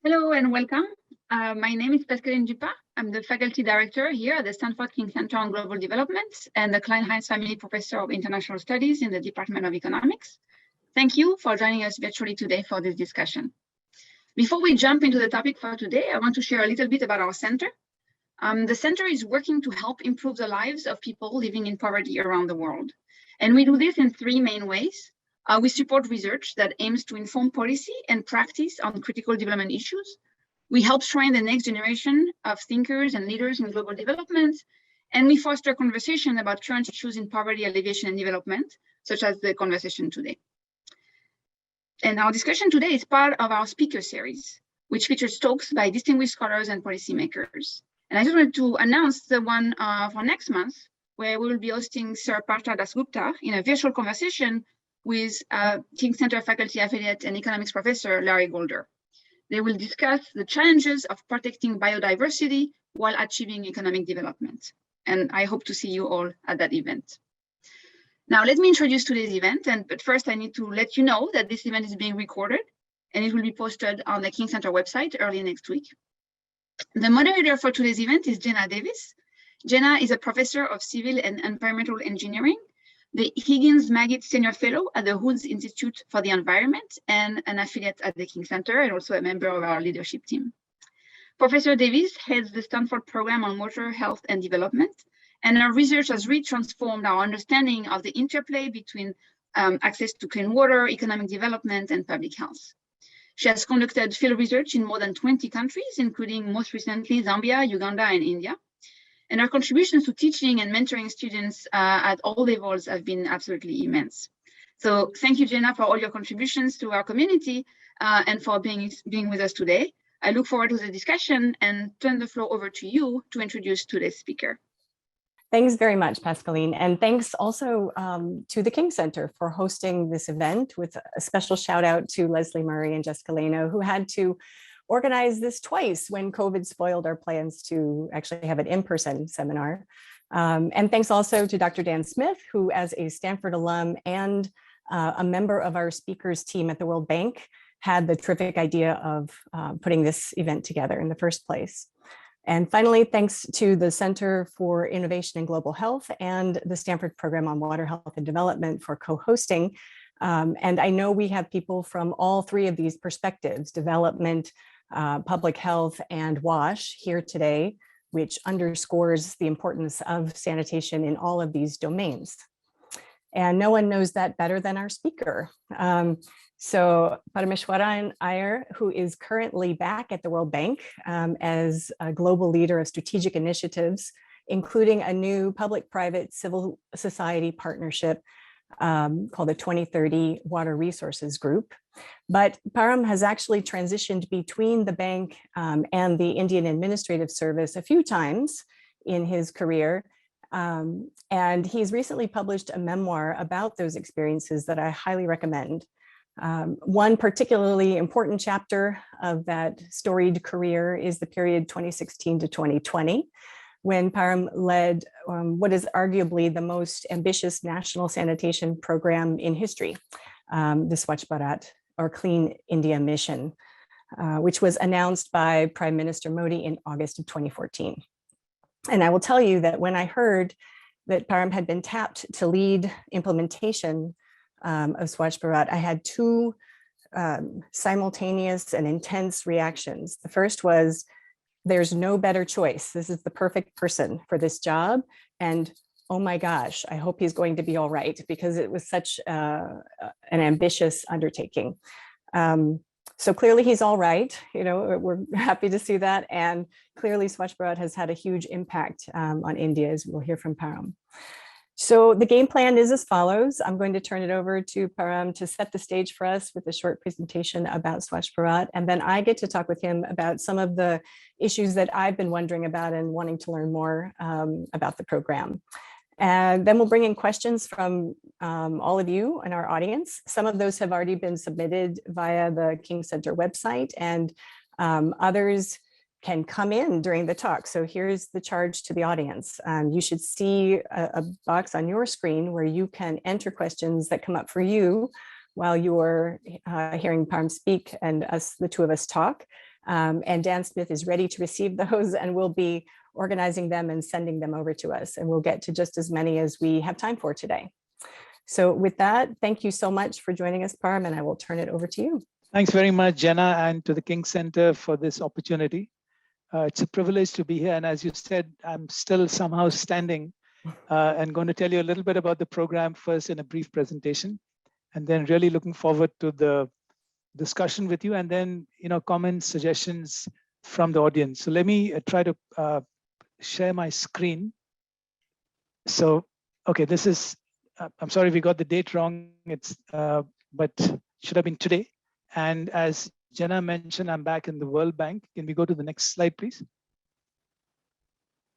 Hello and welcome. My name is Pascaline Dupin. I'm the faculty director here at the Stanford King Center on Global Development and the Klein-Heinz Family Professor of International Studies in the Department of Economics. Thank you for joining us virtually today for this discussion. Before we jump into the topic for today, I want to share a little bit about our center. The center is working to help improve the lives of people living in poverty around the world. And we do this in three main ways. We support research that aims to inform policy and practice on critical development issues. We help train the next generation of thinkers and leaders in global development. And we foster conversation about current issues in poverty, alleviation, and development, such as the conversation today. And our discussion today is part of our speaker series, which features talks by distinguished scholars and policymakers. And I just wanted to announce the one for next month, where we will be hosting Sir Partha Dasgupta in a virtual conversation with King Center faculty affiliate and economics professor Larry Golder. They will discuss the challenges of protecting biodiversity while achieving economic development. And I hope to see you all at that event. Now, let me introduce today's event. But first, I need to let you know that this event is being recorded and it will be posted on the King Center website early next week. The moderator for today's event is Jenna Davis. Jenna is a professor of civil and environmental engineering, the Higgins-Magid Senior Fellow at the Woods Institute for the Environment, and an affiliate at the King Center, and also a member of our leadership team. Professor Davis heads the Stanford Program on Water, Health, and Development, and her research has really transformed our understanding of the interplay between access to clean water, economic development, and public health. She has conducted field research in more than 20 countries, including most recently Zambia, Uganda, and India. And her contributions to teaching and mentoring students at all levels have been absolutely immense. So thank you, Jenna, for all your contributions to our community and for being with us today. I look forward to the discussion and turn the floor over to you to introduce today's speaker. Thanks very much, Pascaline. And thanks also to the King Center for hosting this event, with a special shout out to Leslie Murray and Jessica Leno, who had to organize this twice when COVID spoiled our plans to actually have an in-person seminar. And thanks also to Dr. Dan Smith, who as a Stanford alum and a member of our speakers team at the World Bank had the terrific idea of putting this event together in the first place. And finally, thanks to the Center for Innovation in Global Health and the Stanford Program on Water, Health, and Development for co-hosting. And I know we have people from all three of these perspectives, development, public health, and WASH here today, which underscores the importance of sanitation in all of these domains. And no one knows that better than our speaker. So Param Iyer, who is currently back at the World Bank as a global leader of strategic initiatives, including a new public-private civil society partnership called the 2030 Water Resources Group. But Param has actually transitioned between the bank and the Indian Administrative Service a few times in his career. And he's recently published a memoir about those experiences that I highly recommend. One particularly important chapter of that storied career is the period 2016 to 2020, when Param led what is arguably the most ambitious national sanitation program in history, the Swachh Bharat, or Clean India mission, which was announced by Prime Minister Modi in August of 2014. And I will tell you that when I heard that Param had been tapped to lead implementation of Swachh Bharat, I had two simultaneous and intense reactions. The first was, there's no better choice. This is the perfect person for this job. And oh my gosh, I hope he's going to be all right, because it was such an ambitious undertaking. So clearly he's all right. You know, we're happy to see that. And clearly Swachh Bharat has had a huge impact on India, as we'll hear from Param. So the game plan is as follows. I'm going to turn it over to Param to set the stage for us with a short presentation about Swachh Bharat. And then I get to talk with him about some of the issues that I've been wondering about and wanting to learn more about the program. And then we'll bring in questions from all of you in our audience. Some of those have already been submitted via the King Center website, and others can come in during the talk. So here's the charge to the audience. You should see a box on your screen where you can enter questions that come up for you while you're hearing Param speak and the two of us talk. And Dan Smith is ready to receive those and will be organizing them and sending them over to us. And we'll get to just as many as we have time for today. So with that, thank you so much for joining us, Param, and I will turn it over to you. Thanks very much, Jenna, and to the King Center for this opportunity. It's a privilege to be here. And as you said, I'm still somehow standing and going to tell you a little bit about the program first in a brief presentation, and then really looking forward to the discussion with you, and then comments, suggestions from the audience. So let me try to share my screen. So, okay, this is, I'm sorry if we got the date wrong. It's, but should have been today. And as Jenna mentioned, I'm back in the World Bank. Can we go to the next slide, please?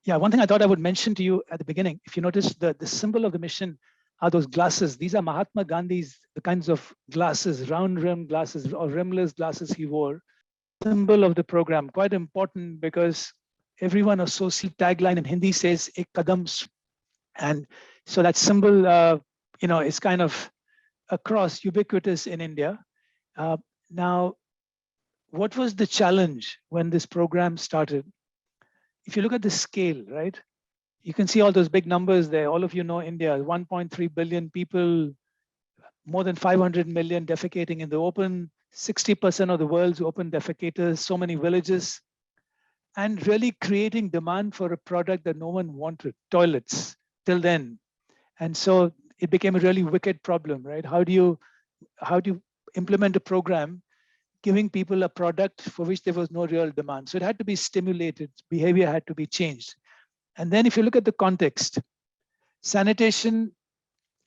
Yeah, one thing I thought I would mention to you at the beginning, if you notice the symbol of the mission are those glasses. These are Mahatma Gandhi's, the kinds of glasses, round rim glasses or rimless glasses he wore. Symbol of the program, quite important because everyone associates tagline in Hindi says ek kadam, and so that symbol is kind of across ubiquitous in India. Now, what was the challenge when this program started? If you look at the scale, right, you can see all those big numbers there. All of you know India, 1.3 billion people, more than 500 million defecating in the open, 60% of the world's open defecators, so many villages, and really creating demand for a product that no one wanted, toilets, till then. And so it became a really wicked problem, right? How do you implement a program giving people a product for which there was no real demand? So it had to be stimulated, behavior had to be changed. And then if you look at the context, sanitation,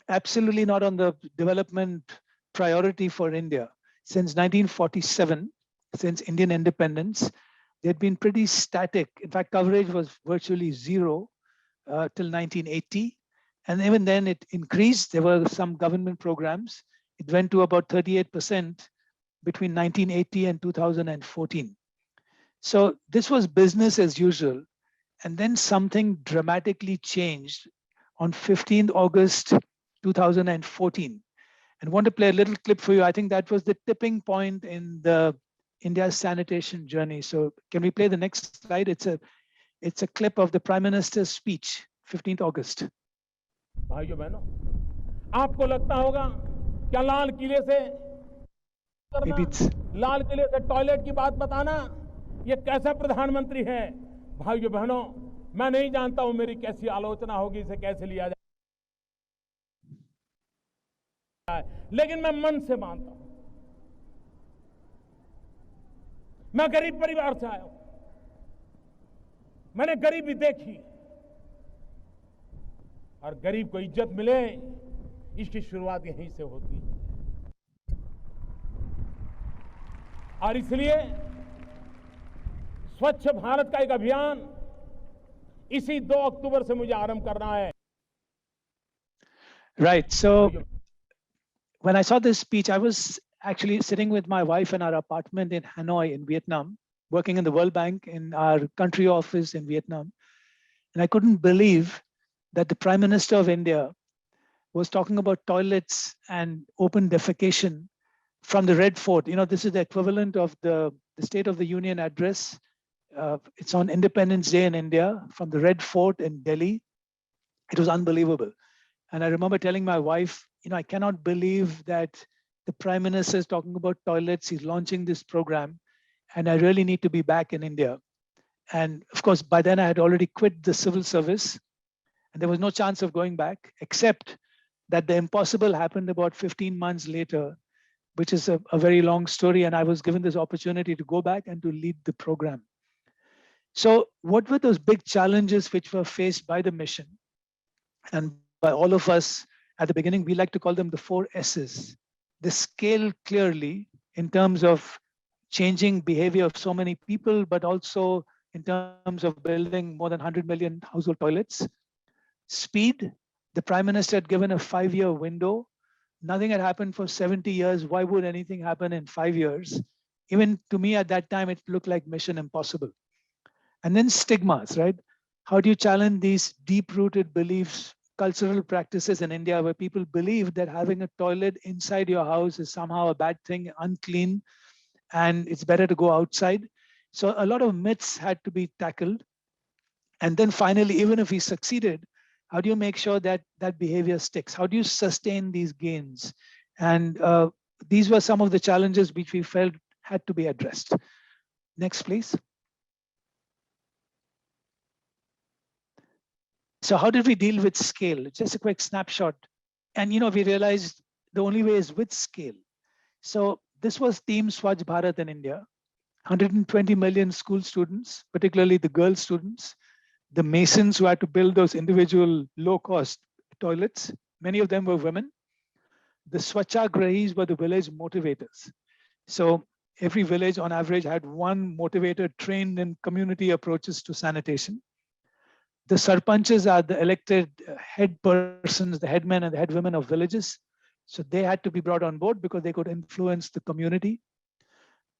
absolutely not on the development priority for India. Since 1947, since Indian independence, they'd been pretty static. In fact, coverage was virtually zero till 1980. And even then it increased. There were some government programs. It went to about 38% between 1980 and 2014. So this was business as usual. And then something dramatically changed on 15th August 2014. And I want to play a little clip for you. I think that was the tipping point in the India's sanitation journey. So can we play the next slide? It's a clip of the Prime Minister's speech, 15th August. भाइयों बहनों, आपको लगता होगा क्या लाल किले से लाल किले से टॉयलेट की बात बताना ये कैसा प्रधानमंत्री है? भाइयों बहनों, मैं नहीं जानता हूं मेरी कैसी आलोचना होगी, इसे कैसे लिया जाए, लेकिन मैं मन से मानता हूं। मैं गरीब परिवार से आया हूं, मैंने गरीबी देखी, और गरीब को इज्जत मिले इसकी शुरुआत यहीं से होती है। और इसलिए स्वच्छ भारत का एक अभियान इसी 2 अक्टूबर से मुझे आरंभ करना है। Right. So when I saw this speech, I was actually sitting with my wife in our apartment in Hanoi in Vietnam, working in the World Bank in our country office in Vietnam. And I couldn't believe that the Prime Minister of India was talking about toilets and open defecation from the Red Fort. You know, this is the equivalent of the State of the Union address. It's on Independence Day in India from the Red Fort in Delhi. It was unbelievable. And I remember telling my wife, I cannot believe that the Prime Minister is talking about toilets. He's launching this program, and I really need to be back in India. And of course, by then I had already quit the civil service, and there was no chance of going back, except that the impossible happened about 15 months later, which is a very long story. And I was given this opportunity to go back and to lead the program. So what were those big challenges which were faced by the mission? And by all of us at the beginning, we like to call them the 4 S's. The scale clearly in terms of changing behavior of so many people, but also in terms of building more than 100 million household toilets. Speed, the Prime Minister had given a 5-year window. Nothing had happened for 70 years. Why would anything happen in 5 years? Even to me at that time, it looked like mission impossible. And then stigmas, right? How do you challenge these deep-rooted beliefs, cultural practices in India where people believe that having a toilet inside your house is somehow a bad thing, unclean, and it's better to go outside? So a lot of myths had to be tackled. And then finally, even if we succeeded, how do you make sure that that behavior sticks? How do you sustain these gains? And these were some of the challenges which we felt had to be addressed. Next, please. So how did we deal with scale? Just a quick snapshot. And we realized the only way is with scale. So this was Team Swachh Bharat in India. 120 million school students, particularly the girl students, the masons who had to build those individual low-cost toilets. Many of them were women. The Swachhagrahis were the village motivators. So every village on average had one motivator trained in community approaches to sanitation. The sarpanches are the elected head persons, the headmen and the head women of villages. So they had to be brought on board because they could influence the community.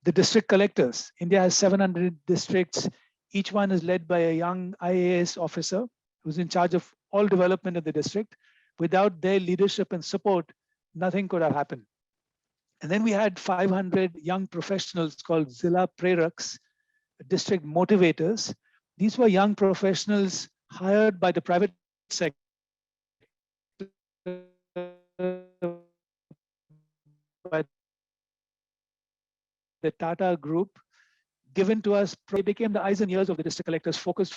The district collectors, India has 700 districts. Each one is led by a young IAS officer who's in charge of all development in the district. Without their leadership and support, nothing could have happened. And then we had 500 young professionals called Zilla Preraks, district motivators. These were young professionals hired by the private sector, by the Tata Group, given to us. They became the eyes and ears of the district collectors, focused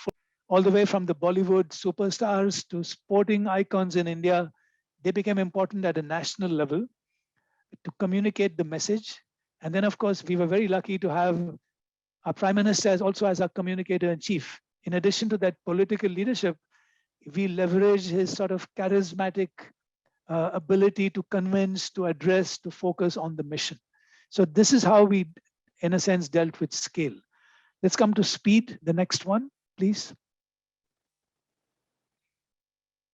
all the way from the Bollywood superstars to sporting icons in India. They became important at a national level to communicate the message. And then, of course, we were very lucky to have our Prime Minister also as our communicator in chief. In addition to that political leadership, we leveraged his sort of charismatic ability to convince, to address, to focus on the mission. So this is how we, in a sense, dealt with scale. Let's come to speed. The next one, please.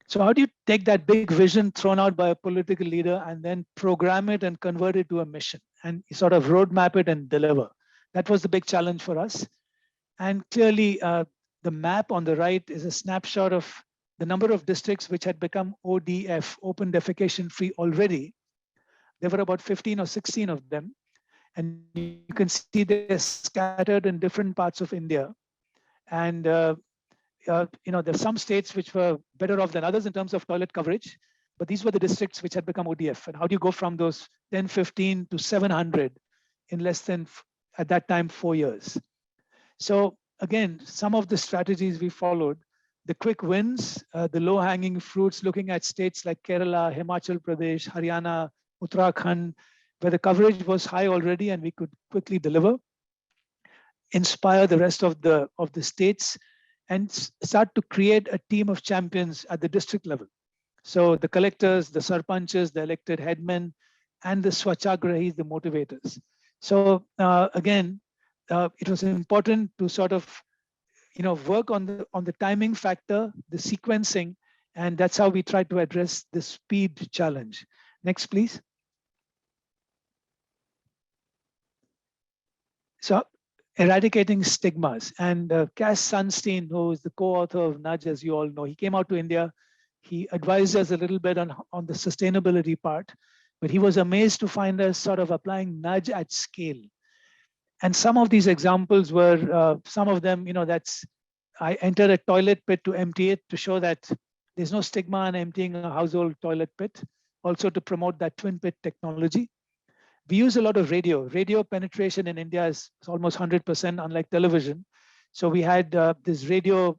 So how do you take that big vision thrown out by a political leader and then program it and convert it to a mission and sort of roadmap it and deliver? That was the big challenge for us. And clearly, the map on the right is a snapshot of the number of districts which had become ODF, open defecation free already. There were about 15 or 16 of them. And you can see they're scattered in different parts of India. And there's some states which were better off than others in terms of toilet coverage, but these were the districts which had become ODF. And how do you go from those 10, 15 to 700 in less than, at that time, 4 years? So again, some of the strategies we followed, the quick wins, the low-hanging fruits, looking at states like Kerala, Himachal Pradesh, Haryana, Uttarakhand, where the coverage was high already and we could quickly deliver, inspire the rest of the states, and start to create a team of champions at the district level. So the collectors, the sarpanches, the elected headmen, and the swachhagrahis, the motivators. So again, it was important to sort of work on the timing factor, the sequencing, and that's how we tried to address the speed challenge. Next, please. So eradicating stigmas. And Cass Sunstein, who is the co-author of Nudge, as you all know, he came out to India. He advised us a little bit on the sustainability part, but he was amazed to find us sort of applying Nudge at scale. And some of these examples were, some of them, I entered a toilet pit to empty it to show that there's no stigma in emptying a household toilet pit, also to promote that twin pit technology. We use a lot of radio. Radio penetration in India is almost 100%, unlike television. So we had this radio,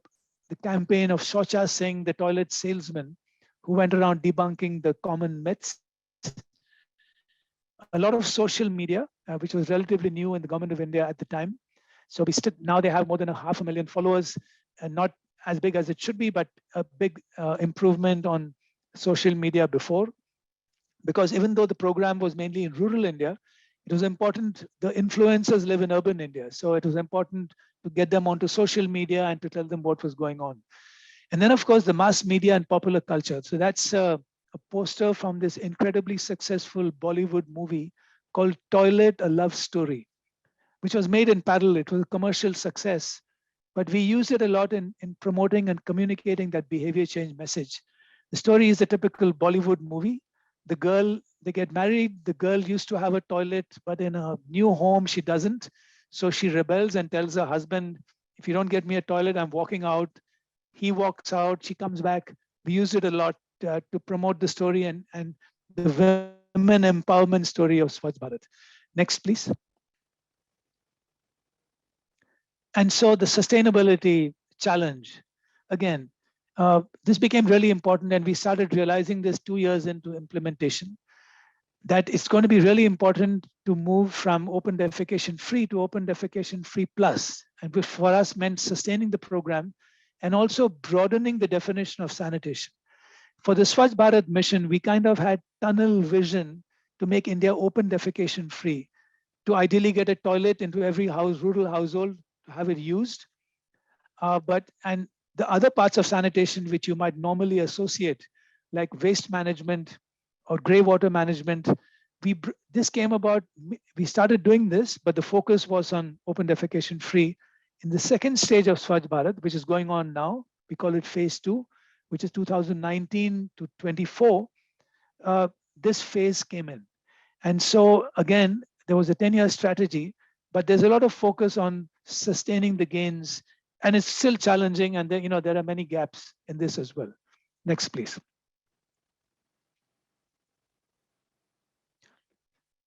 the campaign of Shaucha Singh, the toilet salesman, who went around debunking the common myths. A lot of social media, which was relatively new in the government of India at the time. So now they have more than 500,000 followers, and not as big as it should be, but a big improvement on social media before. Because even though the program was mainly in rural India, it was important, the influencers live in urban India. So it was important to get them onto social media and to tell them what was going on. And then, of course, the mass media and popular culture. So that's a poster from this incredibly successful Bollywood movie called Toilet, A Love Story, which was made in parallel. It was a commercial success, but we used it a lot in promoting and communicating that behavior change message. The story is a typical Bollywood movie. The girl, they get married. The girl used to have a toilet, but in a new home, she doesn't. So she rebels and tells her husband, if you don't get me a toilet, I'm walking out. He walks out, she comes back. We used it a lot to promote the story and the women empowerment story of Swachh Bharat. Next, please. And so the sustainability challenge, again, this became really important, and we started realizing this 2 years into implementation, that it's going to be really important to move from open defecation free to open defecation free plus. And which for us meant sustaining the program and also broadening the definition of sanitation. For the Swachh Bharat mission, we kind of had tunnel vision to make India open defecation free, to ideally get a toilet into every house, rural household, to have it used. And the other parts of sanitation, which you might normally associate, like waste management or grey water management, this came about, we started doing this, but the focus was on open defecation free. In the second stage of Swachh Bharat, which is going on now, we call it phase 2, which is 2019 to 24, this phase came in. And so again, there was a 10-year strategy, but there's a lot of focus on sustaining the gains, and it's still challenging, and there are many gaps in this as well. Next, please.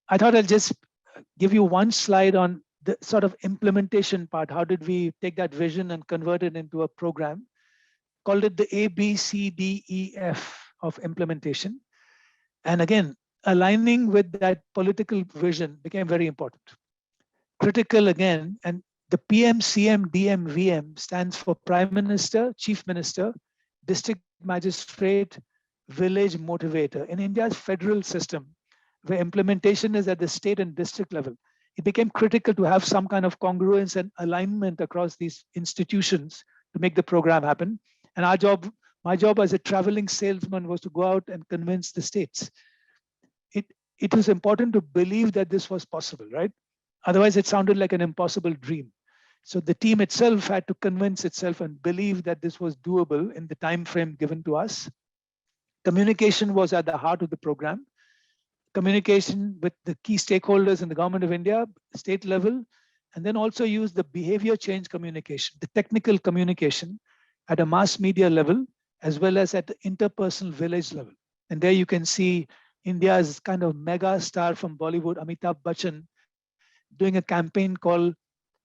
I thought I'll just give you one slide on the sort of implementation part. How did we take that vision and convert it into a program? Called it the ABCDEF of implementation. And again, aligning with that political vision became very important. Critical again, and the PMCM-DMVM stands for Prime Minister, Chief Minister, District Magistrate, Village Motivator. In India's federal system, where implementation is at the state and district level, it became critical to have some kind of congruence and alignment across these institutions to make the program happen. And my job as a traveling salesman was to go out and convince the states. It was important to believe that this was possible, right? Otherwise, it sounded like an impossible dream. So the team itself had to convince itself and believe that this was doable in the time frame given to us. Communication was at the heart of the program. Communication with the key stakeholders in the government of India, state level, and then also use the behavior change communication, the technical communication at a mass media level, as well as at the interpersonal village level. And there you can see India's kind of mega star from Bollywood, Amitabh Bachchan, doing a campaign called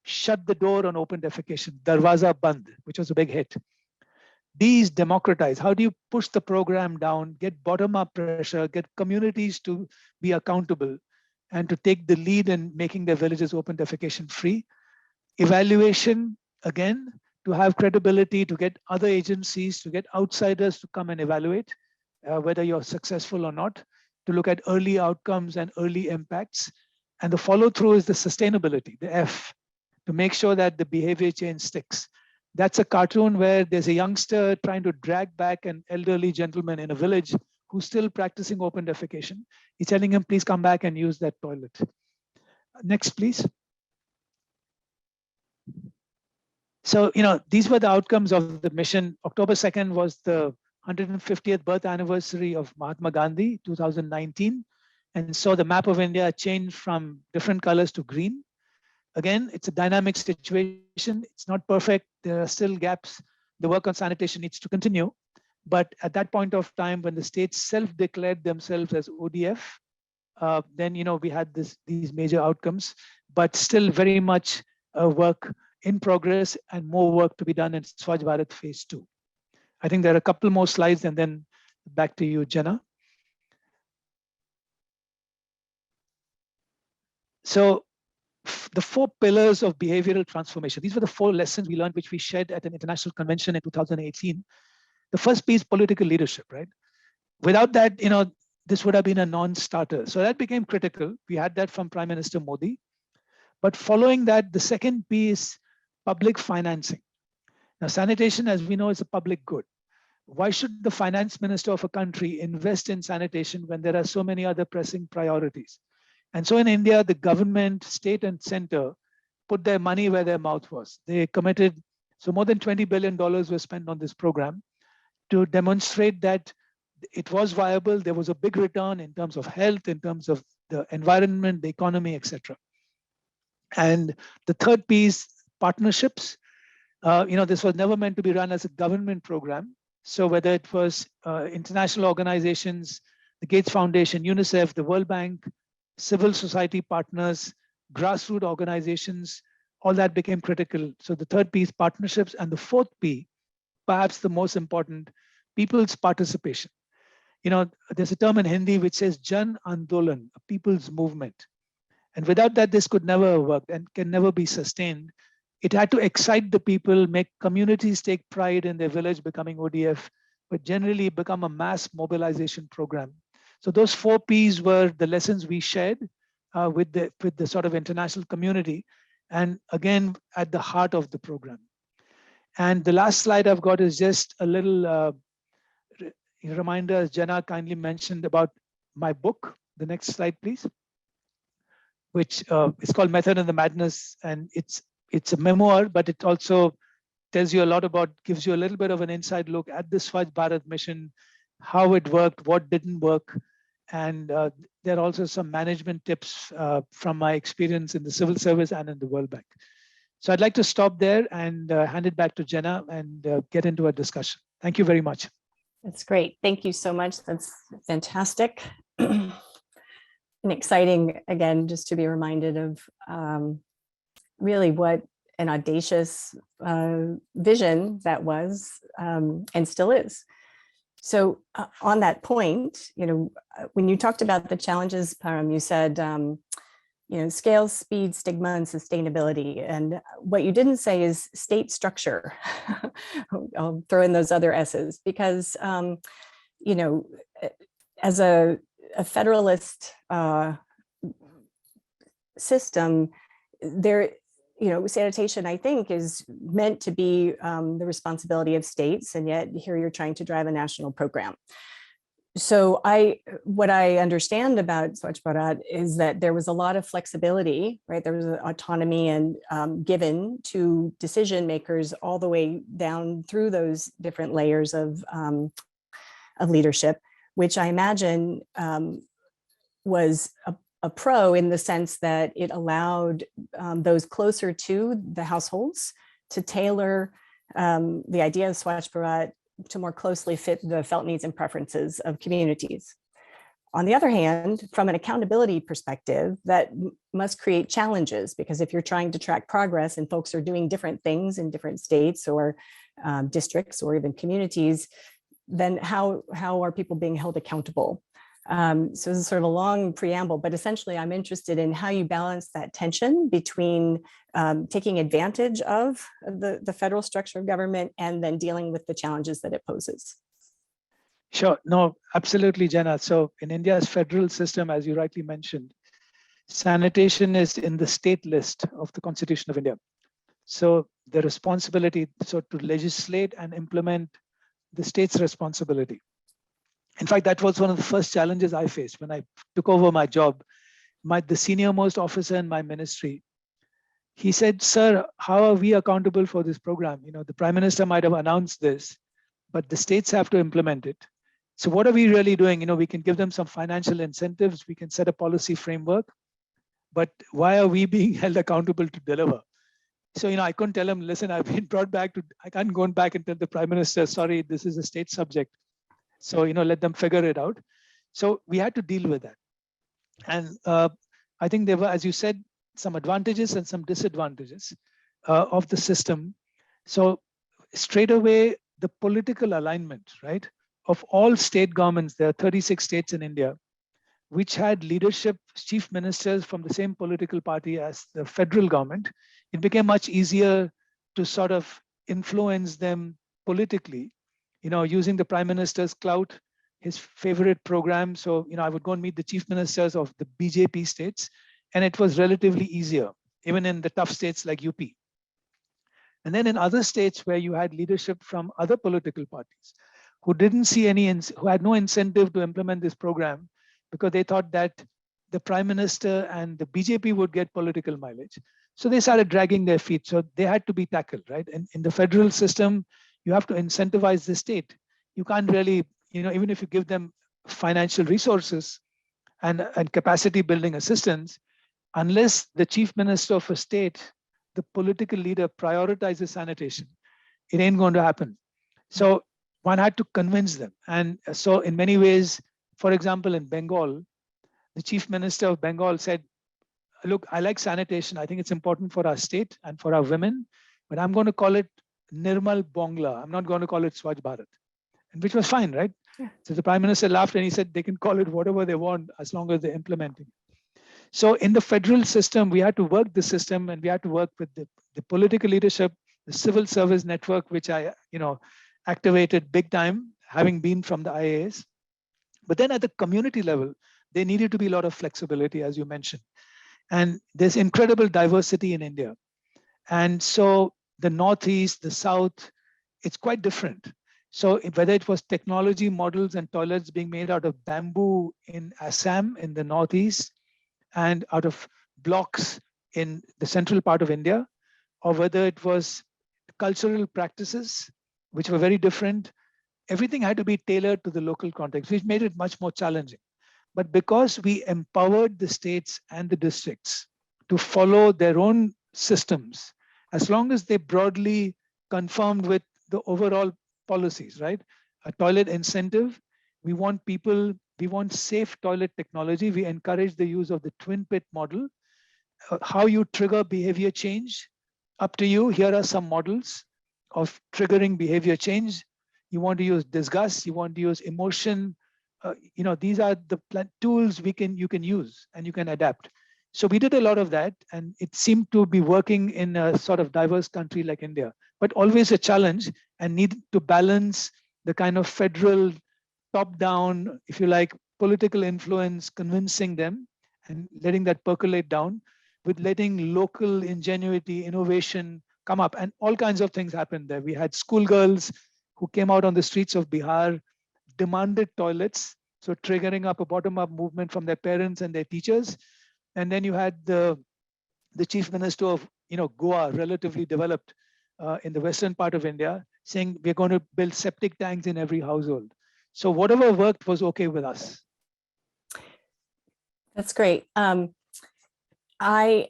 Shut the Door on Open Defecation, Darwaza Band, which was a big hit. These democratize. How do you push the program down, get bottom-up pressure, get communities to be accountable and to take the lead in making their villages open defecation free? Evaluation, again, to have credibility, to get other agencies, to get outsiders to come and evaluate whether you're successful or not, to look at early outcomes and early impacts. And the follow-through is the sustainability, the F, to make sure that the behavior change sticks. That's a cartoon where there's a youngster trying to drag back an elderly gentleman in a village who's still practicing open defecation. He's telling him, please come back and use that toilet. Next, please. So, these were the outcomes of the mission. October 2nd was the 150th birth anniversary of Mahatma Gandhi, 2019. And so the map of India changed from different colors to green. Again, it's a dynamic situation. It's not perfect. There are still gaps. The work on sanitation needs to continue. But at that point of time, when the states self-declared themselves as ODF, then we had these major outcomes, but still very much work in progress and more work to be done in Swachh Bharat phase 2. I think there are a couple more slides and then back to you, Jenna. So the 4 pillars of behavioral transformation, these were the 4 lessons we learned, which we shared at an international convention in 2018. The first piece, political leadership, right? Without that, this would have been a non-starter. So that became critical. We had that from Prime Minister Modi. But following that, the second piece, public financing. Now, sanitation, as we know, is a public good. Why should the finance minister of a country invest in sanitation when there are so many other pressing priorities? And so in India, the government, state and center put their money where their mouth was. They committed, so more than $20 billion were spent on this program to demonstrate that it was viable. There was a big return in terms of health, in terms of the environment, the economy, etc. And the third piece, partnerships. This was never meant to be run as a government program. So whether it was international organizations, the Gates Foundation, UNICEF, the World Bank, civil society partners, grassroots organizations, all that became critical. So the third piece, partnerships, and the fourth P, perhaps the most important, people's participation. There's a term in Hindi which says Jan Andolan, a people's movement. And without that, this could never work and can never be sustained. It had to excite the people, make communities take pride in their village becoming ODF, but generally become a mass mobilization program. So those four Ps were the lessons we shared with the sort of international community, and again, at the heart of the program. And the last slide I've got is just a little reminder, as Jenna kindly mentioned, about my book. The next slide, please. Which is called Method and the Madness, and it's a memoir, but it also tells you a lot about, gives you a little bit of an inside look at the Swachh Bharat mission, how it worked, what didn't work, and there are also some management tips from my experience in the civil service and in the World Bank. So I'd like to stop there and hand it back to Jenna and get into a discussion. Thank you very much. That's great. Thank you so much. That's fantastic. And exciting, again, just to be reminded of really what an audacious vision that was and still is. So on that point, when you talked about the challenges, Param, you said, scale, speed, stigma, and sustainability. And what you didn't say is state structure. I'll throw in those other S's because, as a federalist system, sanitation, I think, is meant to be the responsibility of states, and yet here you're trying to drive a national program. So what I understand about Swachh Bharat is that there was a lot of flexibility, right? There was autonomy and given to decision makers all the way down through those different layers of leadership, which I imagine was a pro in the sense that it allowed those closer to the households to tailor the idea of Swachh Bharat to more closely fit the felt needs and preferences of communities. On the other hand, from an accountability perspective, that must create challenges, because if you're trying to track progress and folks are doing different things in different states or districts or even communities, then how are people being held accountable? So this is sort of a long preamble, but essentially I'm interested in how you balance that tension between taking advantage of the federal structure of government and then dealing with the challenges that it poses. Sure, no, absolutely, Jenna. So in India's federal system, as you rightly mentioned, sanitation is in the state list of the Constitution of India. So the responsibility, to legislate and implement the state's responsibility. In fact, that was one of the first challenges I faced when I took over my job. The senior most officer in my ministry, he said, "Sir, how are we accountable for this program? The Prime Minister might have announced this, but the states have to implement it. So what are we really doing? We can give them some financial incentives, we can set a policy framework, but why are we being held accountable to deliver?" So, I couldn't tell him, listen, I've been brought back I can't go back and tell the Prime Minister, sorry, this is a state subject. So, let them figure it out. So we had to deal with that. And I think there were, as you said, some advantages and some disadvantages of the system. So straight away, the political alignment, right, of all state governments, there are 36 states in India, which had leadership, chief ministers from the same political party as the federal government. It became much easier to sort of influence them politically, using the Prime Minister's clout, his favorite program. So, I would go and meet the chief ministers of the BJP states, and it was relatively easier, even in the tough states like UP. And then in other states where you had leadership from other political parties who didn't see who had no incentive to implement this program because they thought that the Prime Minister and the BJP would get political mileage. So they started dragging their feet. So they had to be tackled, right? And in the federal system, you have to incentivize the state. You can't really, even if you give them financial resources and capacity building assistance, unless the chief minister of a state, the political leader, prioritizes sanitation, it ain't going to happen. So one had to convince them. And so in many ways, for example, in Bengal, the chief minister of Bengal said, look, I like sanitation. I think it's important for our state and for our women, but I'm going to call it Nirmal Bongla. I'm not going to call it Swachh Bharat, and which was fine, right? Yeah. So the prime minister laughed and he said they can call it whatever they want as long as they're implementing it. So in the federal system, we had to work the system, and we had to work with the political leadership, the civil service network, which I activated big time, having been from the IAS. But then at the community level, there needed to be a lot of flexibility, as you mentioned. And there's incredible diversity in India. And so the Northeast, the South, it's quite different. So whether it was technology models and toilets being made out of bamboo in Assam in the Northeast and out of blocks in the central part of India, or whether it was cultural practices, which were very different, everything had to be tailored to the local context, which made it much more challenging. But because we empowered the states and the districts to follow their own systems, as long as they broadly conformed with the overall policies, right? A toilet incentive, we want people, we want safe toilet technology. We encourage the use of the twin pit model. How you trigger behavior change, up to you. Here are some models of triggering behavior change. You want to use disgust, you want to use emotion. These are the tools you can use and you can adapt. So we did a lot of that, and it seemed to be working in a sort of diverse country like India, but always a challenge, and need to balance the kind of federal top-down, if you like, political influence, convincing them and letting that percolate down, with letting local ingenuity, innovation come up, and all kinds of things happened there. We had schoolgirls who came out on the streets of Bihar, demanded toilets, so triggering up a bottom-up movement from their parents and their teachers. And then you had the chief minister of Goa, relatively developed in the western part of India, saying we're going to build septic tanks in every household. So whatever worked was okay with us. That's great. I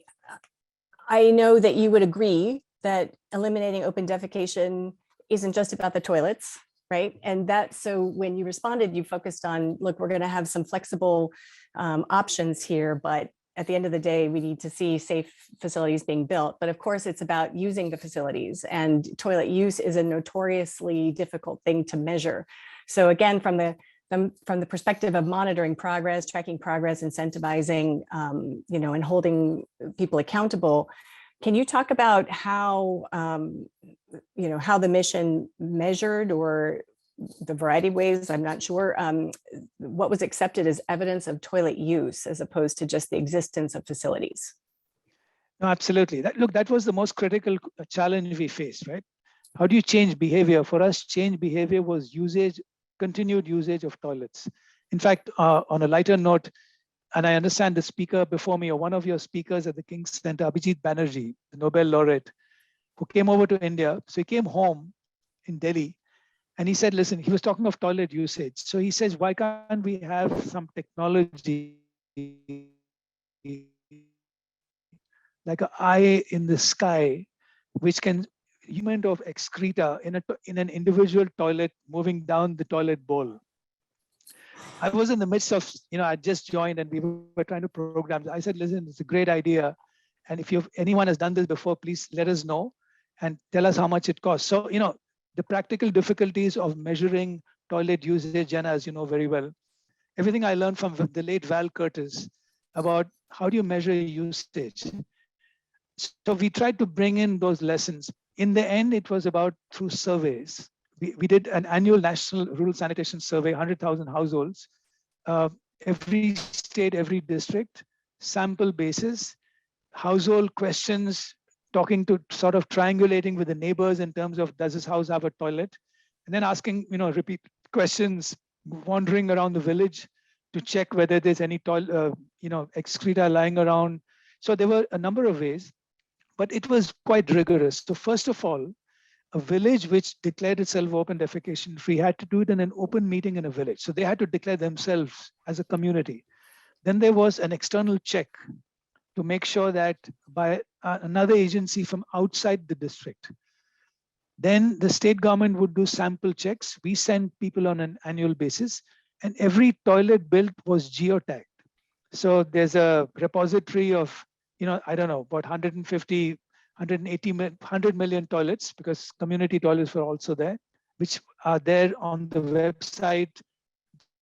know that you would agree that eliminating open defecation isn't just about the toilets, right? And so when you responded, you focused on, look, we're going to have some flexible options here, but at the end of the day, we need to see safe facilities being built. But of course, it's about using the facilities, and toilet use is a notoriously difficult thing to measure. So again, from the perspective of monitoring progress, tracking progress, incentivizing, and holding people accountable, can you talk about how, how the mission measured, or the variety of ways, I'm not sure, what was accepted as evidence of toilet use as opposed to just the existence of facilities? No, absolutely. That was the most critical challenge we faced, right? How do you change behavior? For us, change behavior was continued usage of toilets. In fact, on a lighter note, and I understand the speaker before me, or one of your speakers at the King's Center, Abhijit Banerjee, the Nobel laureate, who came over to India. So he came home in Delhi, and he said, listen, he was talking of toilet usage. So he says, why can't we have some technology like an eye in the sky, which can movement of excreta in an individual toilet moving down the toilet bowl? I was in the midst of, I just joined and we were trying to program. I said, listen, it's a great idea. And if anyone has done this before, please let us know and tell us how much it costs. So, the practical difficulties of measuring toilet usage, Jenna, as you know very well, everything I learned from the late Val Curtis about how do you measure usage. So we tried to bring in those lessons. In the end, it was about through surveys. We did an annual national rural sanitation survey, 100,000 households, every state, every district, sample basis, household questions, talking to sort of triangulating with the neighbors in terms of, does this house have a toilet? And then asking, repeat questions, wandering around the village to check whether there's any excreta lying around. So there were a number of ways, but it was quite rigorous. So first of all, a village which declared itself open defecation free had to do it in an open meeting in a village. So they had to declare themselves as a community. Then there was an external check to make sure that by another agency from outside the district. Then the state government would do sample checks. We send people on an annual basis, and every toilet built was geotagged. So there's a repository of, I don't know, about 150, 180, 100 million toilets, because community toilets were also there, which are there on the website.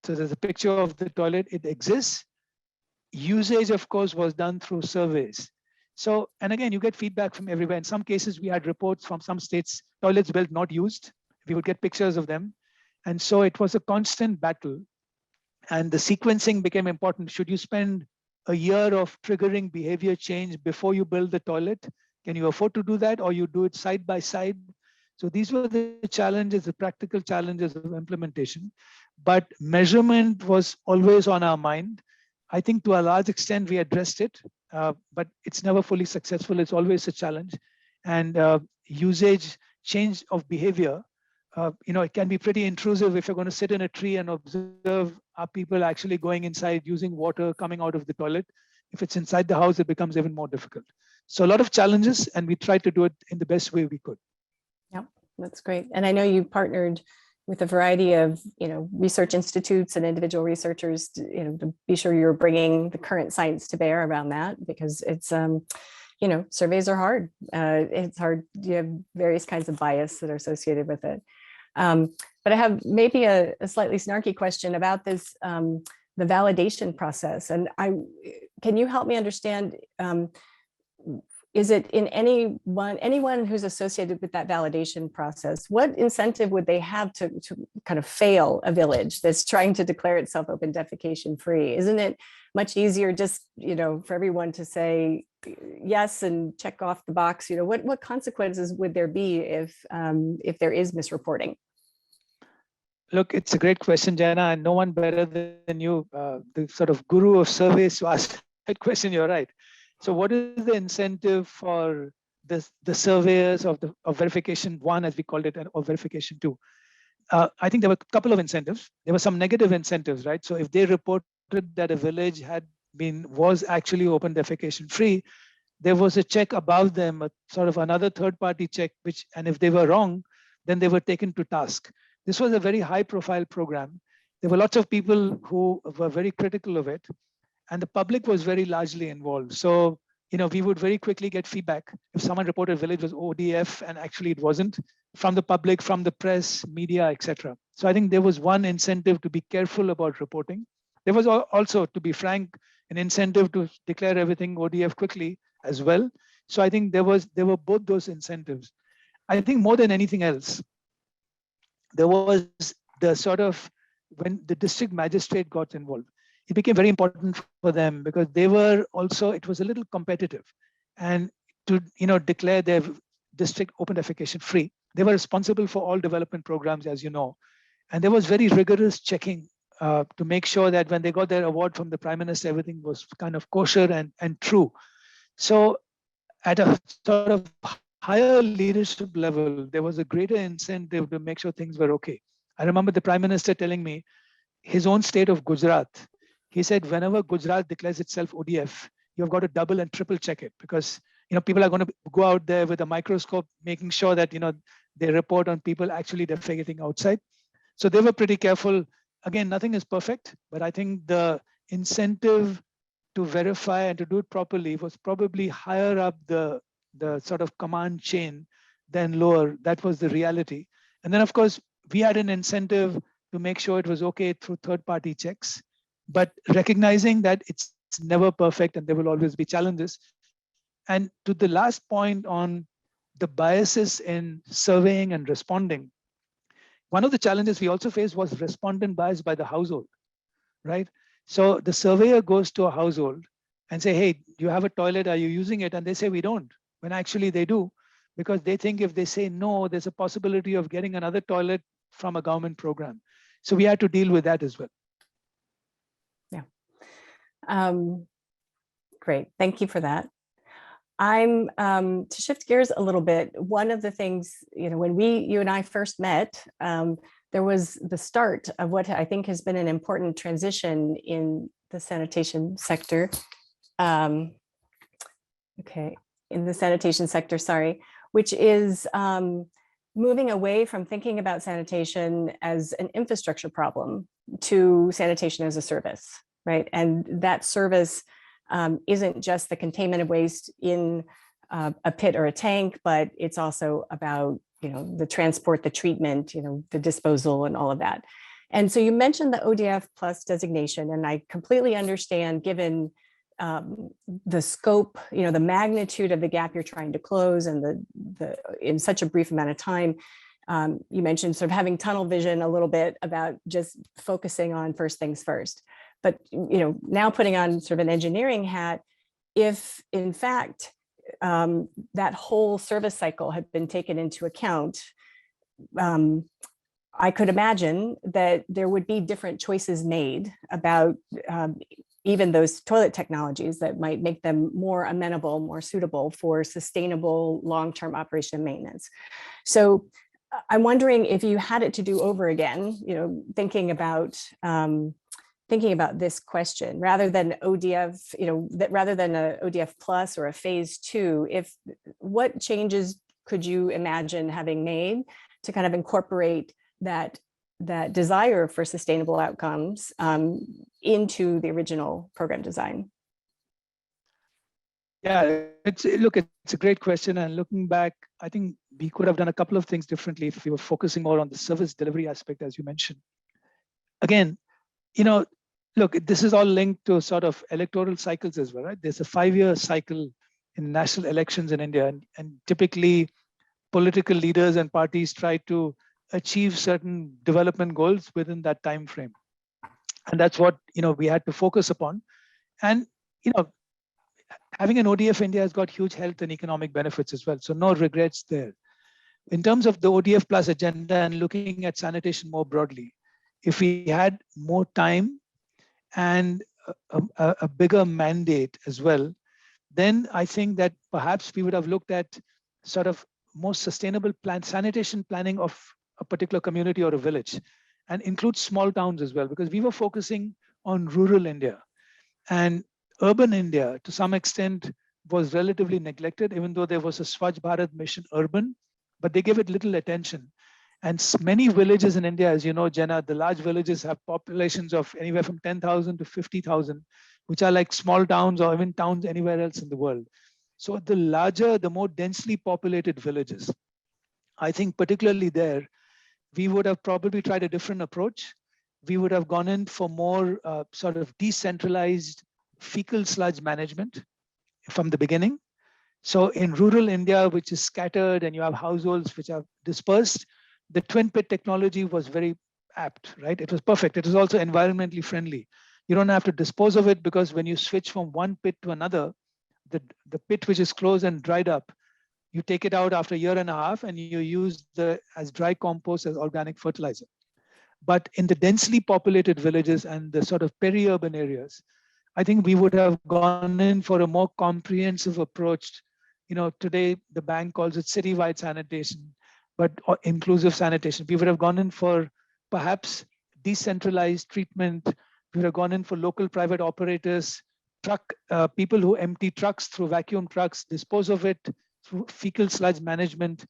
So there's a picture of the toilet, it exists. Usage, of course, was done through surveys. So, and again, you get feedback from everywhere. In some cases, we had reports from some states, toilets built, not used. We would get pictures of them. And so it was a constant battle. And the sequencing became important. Should you spend a year of triggering behavior change before you build the toilet? Can you afford to do that, or you do it side by side? So these were the challenges, the practical challenges of implementation. But measurement was always on our mind. I think to a large extent we addressed it, but it's never fully successful. It's always a challenge. And usage, change of behavior, it can be pretty intrusive if you're going to sit in a tree and observe, are people actually going inside, using water coming out of the toilet? If it's inside the house, it becomes even more difficult. So a lot of challenges, and we tried to do it in the best way we could. Yeah, that's great. And I know you partnered with a variety of, research institutes and individual researchers, to be sure you're bringing the current science to bear around that, because it's, surveys are hard. It's hard. You have various kinds of bias that are associated with it. But I have maybe a slightly snarky question about this, the validation process. And can you help me understand, is it in anyone who's associated with that validation process, what incentive would they have to kind of fail a village that's trying to declare itself open defecation free? Isn't it much easier just, for everyone to say yes and check off the box? What consequences would there be if there is misreporting? Look, it's a great question, Jana, and no one better than you, the sort of guru of surveys, to ask that question. You're right. So what is the incentive for the surveyors of verification one, as we called it, or verification two? I think there were a couple of incentives. There were some negative incentives, right? So if they reported that a village was actually open defecation free, there was a check above them, a sort of another third-party check, and if they were wrong, then they were taken to task. This was a very high-profile program. There were lots of people who were very critical of it, and the public was very largely involved. So, we would very quickly get feedback if someone reported a village was ODF and actually it wasn't, from the public, from the press, media, etc. So I think there was one incentive to be careful about reporting. There was also, to be frank, an incentive to declare everything ODF quickly as well. So I think there were both those incentives. I think more than anything else, there was the sort of, when the district magistrate got involved, it became very important for them, because they were also, it was a little competitive, and to declare their district open defecation free, they were responsible for all development programs, as you know, and there was very rigorous checking to make sure that when they got their award from the Prime Minister, everything was kind of kosher and true. So at a sort of higher leadership level, there was a greater incentive to make sure things were okay. I remember the Prime Minister telling me his own state of Gujarat, he said, whenever Gujarat declares itself ODF, you've got to double and triple check it, because people are going to go out there with a microscope, making sure that they report on people actually defecating outside. So they were pretty careful. Again, nothing is perfect, but I think the incentive to verify and to do it properly was probably higher up the sort of command chain than lower. That was the reality. And then, of course, we had an incentive to make sure it was okay through third-party checks, but recognizing that it's never perfect and there will always be challenges. And to the last point on the biases in surveying and responding, one of the challenges we also faced was respondent bias by the household, right? So the surveyor goes to a household and say, hey, you have a toilet, are you using it? And they say, we don't, when actually they do, because they think if they say no, there's a possibility of getting another toilet from a government program. So we had to deal with that as well. Yeah. Great, thank you for that. I'm to shift gears a little bit. One of the things, when you and I first met, there was the start of what I think has been an important transition in the sanitation sector. Okay, in the sanitation sector, sorry, which is moving away from thinking about sanitation as an infrastructure problem to sanitation as a service, right? And that service isn't just the containment of waste in a pit or a tank, but it's also about, the transport, the treatment, the disposal and all of that. And so you mentioned the ODF plus designation, and I completely understand, given the scope, the magnitude of the gap you're trying to close, and the in such a brief amount of time. You mentioned sort of having tunnel vision a little bit about just focusing on first things first. But now putting on sort of an engineering hat, if in fact that whole service cycle had been taken into account, I could imagine that there would be different choices made about even those toilet technologies that might make them more amenable, more suitable for sustainable long-term operation and maintenance. So I'm wondering if you had it to do over again, thinking about this question, rather than ODF, rather than a ODF plus or a phase 2, what changes could you imagine having made to kind of incorporate that desire for sustainable outcomes into the original program design? Yeah, it's a great question. And looking back, I think we could have done a couple of things differently if we were focusing more on the service delivery aspect, as you mentioned. Again, look, this is all linked to sort of electoral cycles as well, right? There's a 5-year cycle in national elections in India, and typically political leaders and parties try to achieve certain development goals within that time frame, and that's what we had to focus upon. And having an ODF India has got huge health and economic benefits as well, so no regrets there. In terms of the ODF plus agenda and looking at sanitation more broadly, if we had more time and a bigger mandate as well, then I think that perhaps we would have looked at sort of more sustainable sanitation planning of a particular community or a village, and include small towns as well, because we were focusing on rural India. And urban India, to some extent, was relatively neglected, even though there was a Swachh Bharat mission urban, but they gave it little attention. And many villages in India, as you know, Jenna, the large villages have populations of anywhere from 10,000 to 50,000, which are like small towns or even towns anywhere else in the world. So the larger, the more densely populated villages, I think particularly there, we would have probably tried a different approach. We would have gone in for more sort of decentralized fecal sludge management from the beginning. So in rural India, which is scattered and you have households which are dispersed, the twin pit technology was very apt, right? It was perfect. It was also environmentally friendly. You don't have to dispose of it, because when you switch from one pit to another, the pit which is closed and dried up, you take it out after a year and a half and you use as dry compost, as organic fertilizer. But in the densely populated villages and the sort of peri-urban areas, I think we would have gone in for a more comprehensive approach. Today the bank calls it citywide sanitation, but inclusive sanitation. We would have gone in for perhaps decentralized treatment. We would have gone in for local private operators, people who empty trucks through vacuum trucks, dispose of it through fecal sludge management,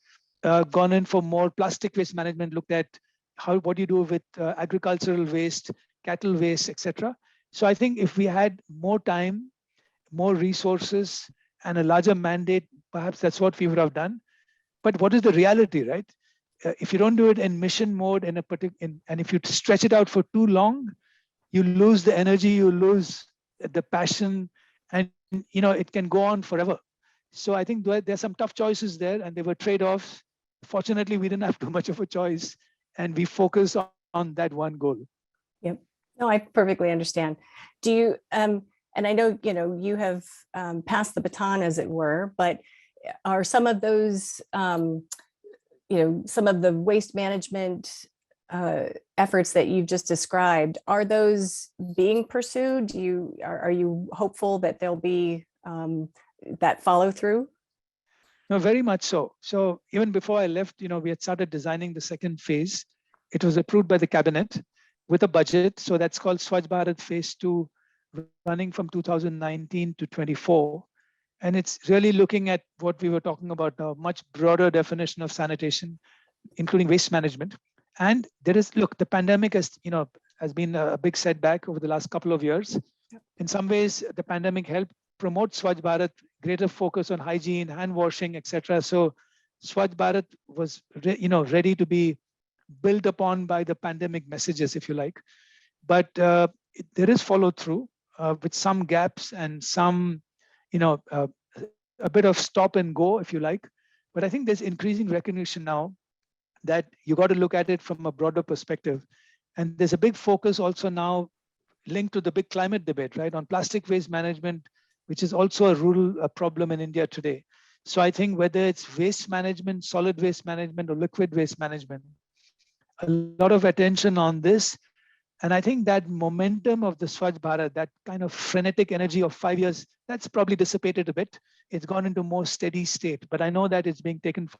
gone in for more plastic waste management, looked at what do you do with agricultural waste, cattle waste, etc. So I think if we had more time, more resources, and a larger mandate, perhaps that's what we would have done. But what is the reality, right? If you don't do it in mission mode, and if you stretch it out for too long, you lose the energy, you lose the passion, and it can go on forever. So I think there's some tough choices there, and there were trade-offs. Fortunately, we didn't have too much of a choice, and we focused on that one goal. Yep. No, I perfectly understand. Do you, and I know, you have passed the baton, as it were, but are some of those, some of the waste management efforts that you've just described, are those being pursued? Are you hopeful that there'll be that follow through? No, very much so. So even before I left, we had started designing the second phase. It was approved by the cabinet with a budget. So that's called Swachh Bharat Phase 2, running from 2019 to 24. And it's really looking at what we were talking about, a much broader definition of sanitation, including waste management. And there is, look, the pandemic has been a big setback over the last couple of years. In some ways, the pandemic helped promote Swachh Bharat, greater focus on hygiene, hand washing, etc. So Swachh Bharat was ready to be built upon by the pandemic messages, if you like. But there is follow through with some gaps and some, a bit of stop and go, if you like. But I think there's increasing recognition now that you got to look at it from a broader perspective. And there's a big focus also now linked to the big climate debate, right, on plastic waste management, which is also a rural problem in India today. So I think whether it's waste management, solid waste management, or liquid waste management, a lot of attention on this. And I think that momentum of the Swachh Bharat, that kind of frenetic energy of 5 years, that's probably dissipated a bit. It's gone into more steady state, but I know that it's being taken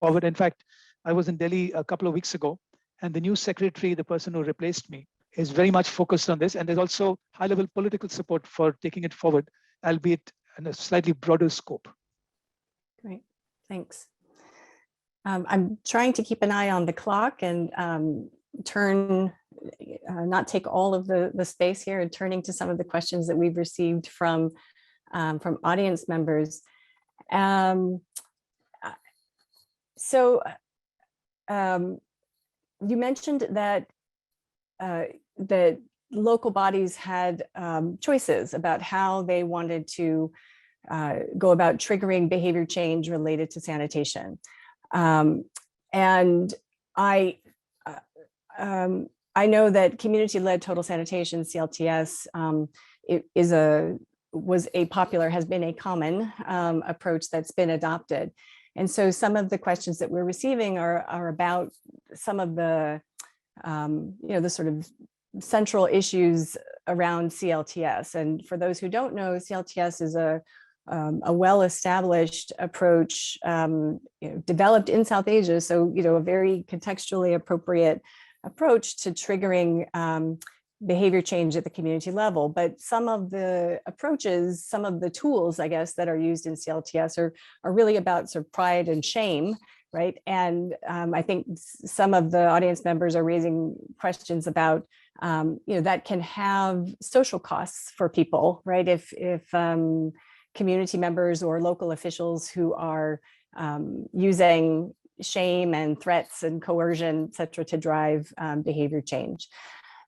forward. In fact, I was in Delhi a couple of weeks ago, and the new secretary, the person who replaced me, is very much focused on this. And there's also high-level political support for taking it forward, albeit in a slightly broader scope. Great, thanks. I'm trying to keep an eye on the clock and not take all of the space here, and turning to some of the questions that we've received from audience members. So you mentioned that that local bodies had choices about how they wanted to go about triggering behavior change related to sanitation. And I know that community-led total sanitation, CLTS, has been a common approach that's been adopted. And so some of the questions that we're receiving are about some of the, the sort of central issues around CLTS. And for those who don't know, CLTS is a well-established approach developed in South Asia. So, a very contextually appropriate approach to triggering behavior change at the community level. But some of the approaches, some of the tools, I guess, that are used in CLTS are really about sort of pride and shame, right? And I think some of the audience members are raising questions about, that can have social costs for people, right? If community members or local officials who are using shame and threats and coercion, et cetera, to drive behavior change.